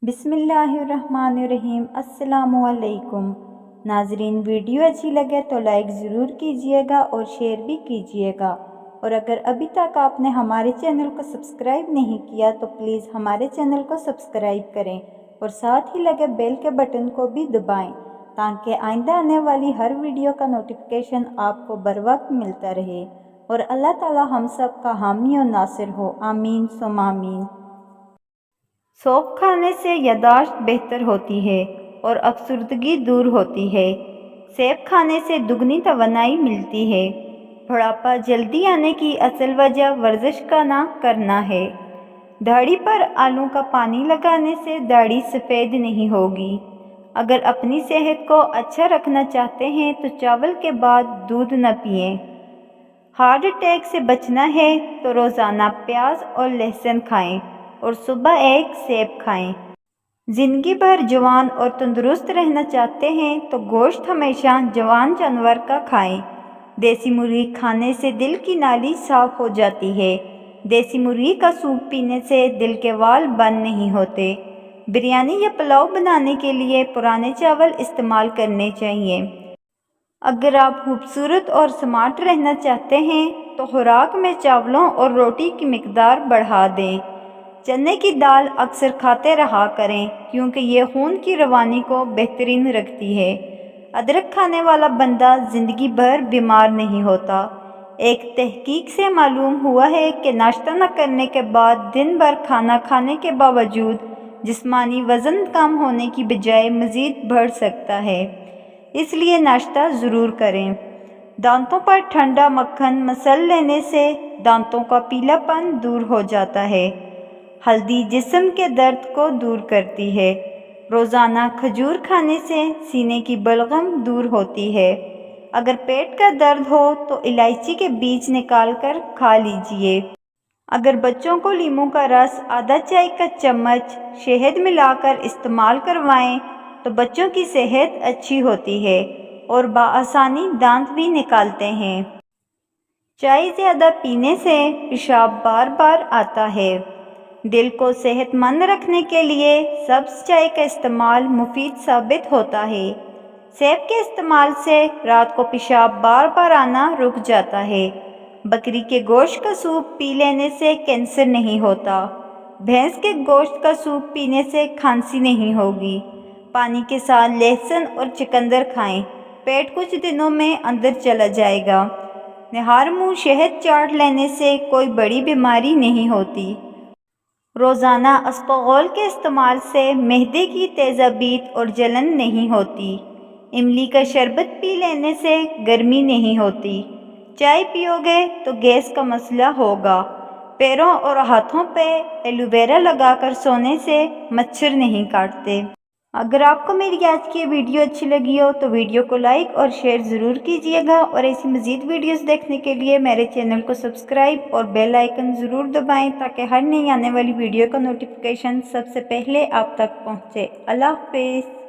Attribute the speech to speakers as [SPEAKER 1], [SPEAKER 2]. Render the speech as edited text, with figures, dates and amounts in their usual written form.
[SPEAKER 1] بسم اللہ الرحمن الرحیم۔ السلام علیکم ناظرین، ویڈیو اچھی لگے تو لائک ضرور کیجئے گا اور شیئر بھی کیجئے گا، اور اگر ابھی تک آپ نے ہمارے چینل کو سبسکرائب نہیں کیا تو پلیز ہمارے چینل کو سبسکرائب کریں اور ساتھ ہی لگے بیل کے بٹن کو بھی دبائیں تاکہ آئندہ آنے والی ہر ویڈیو کا نوٹیفیکیشن آپ کو بر وقت ملتا رہے، اور اللہ تعالی ہم سب کا حامی و ناصر ہو، آمین ثم آمین۔ سونف کھانے سے یادداشت بہتر ہوتی ہے اور افسردگی دور ہوتی ہے۔ سیب کھانے سے دگنی توانائی ملتی ہے۔ بڑھاپا جلدی آنے کی اصل وجہ ورزش کا نہ کرنا ہے۔ داڑھی پر آلو کا پانی لگانے سے داڑھی سفید نہیں ہوگی۔ اگر اپنی صحت کو اچھا رکھنا چاہتے ہیں تو چاول کے بعد دودھ نہ پئیں۔ ہارٹ اٹیک سے بچنا ہے تو روزانہ پیاز اور لہسن کھائیں اور صبح ایک سیب کھائیں۔ زندگی بھر جوان اور تندرست رہنا چاہتے ہیں تو گوشت ہمیشہ جوان جانور کا کھائیں۔ دیسی مرغی کھانے سے دل کی نالی صاف ہو جاتی ہے۔ دیسی مرغی کا سوپ پینے سے دل کے وال بند نہیں ہوتے۔ بریانی یا پلاؤ بنانے کے لیے پرانے چاول استعمال کرنے چاہیے۔ اگر آپ خوبصورت اور سمارٹ رہنا چاہتے ہیں تو خوراک میں چاولوں اور روٹی کی مقدار بڑھا دیں۔ چنے کی دال اکثر کھاتے رہا کریں کیونکہ یہ خون کی روانی کو بہترین رکھتی ہے۔ ادرک کھانے والا بندہ زندگی بھر بیمار نہیں ہوتا۔ ایک تحقیق سے معلوم ہوا ہے کہ ناشتہ نہ کرنے کے بعد دن بھر کھانا کھانے کے باوجود جسمانی وزن کم ہونے کی بجائے مزید بڑھ سکتا ہے، اس لیے ناشتہ ضرور کریں۔ دانتوں پر ٹھنڈا مکھن مسل لینے سے دانتوں کا پیلا پن دور ہو جاتا ہے۔ ہلدی جسم کے درد کو دور کرتی ہے۔ روزانہ کھجور کھانے سے سینے کی بلغم دور ہوتی ہے۔ اگر پیٹ کا درد ہو تو الائچی کے بیج نکال کر کھا لیجئے۔ اگر بچوں کو لیموں کا رس آدھا چائے کا چمچ شہد ملا کر استعمال کروائیں تو بچوں کی صحت اچھی ہوتی ہے اور بآسانی دانت بھی نکالتے ہیں۔ چائے زیادہ پینے سے پیشاب بار بار آتا ہے۔ دل کو صحت مند رکھنے کے لیے سبز چائے کا استعمال مفید ثابت ہوتا ہے۔ سیب کے استعمال سے رات کو پیشاب بار بار آنا رک جاتا ہے۔ بکری کے گوشت کا سوپ پی لینے سے کینسر نہیں ہوتا۔ بھینس کے گوشت کا سوپ پینے سے کھانسی نہیں ہوگی۔ پانی کے ساتھ لہسن اور چقندر کھائیں، پیٹ کچھ دنوں میں اندر چلا جائے گا۔ نہار منہ شہد چاٹ لینے سے کوئی بڑی بیماری نہیں ہوتی۔ روزانہ اسپغول کے استعمال سے معدے کی تیزابیت اور جلن نہیں ہوتی۔ املی کا شربت پی لینے سے گرمی نہیں ہوتی۔ چائے پیو گے تو گیس کا مسئلہ ہوگا۔ پیروں اور ہاتھوں پہ ایلو ویرا لگا کر سونے سے مچھر نہیں کاٹتے۔ اگر آپ کو میری آج کی ویڈیو اچھی لگی ہو تو ویڈیو کو لائک اور شیئر ضرور کیجئے گا، اور ایسی مزید ویڈیوز دیکھنے کے لیے میرے چینل کو سبسکرائب اور بیل آئیکن ضرور دبائیں تاکہ ہر نئی آنے والی ویڈیو کا نوٹیفیکیشن سب سے پہلے آپ تک پہنچے۔ اللہ حافظ۔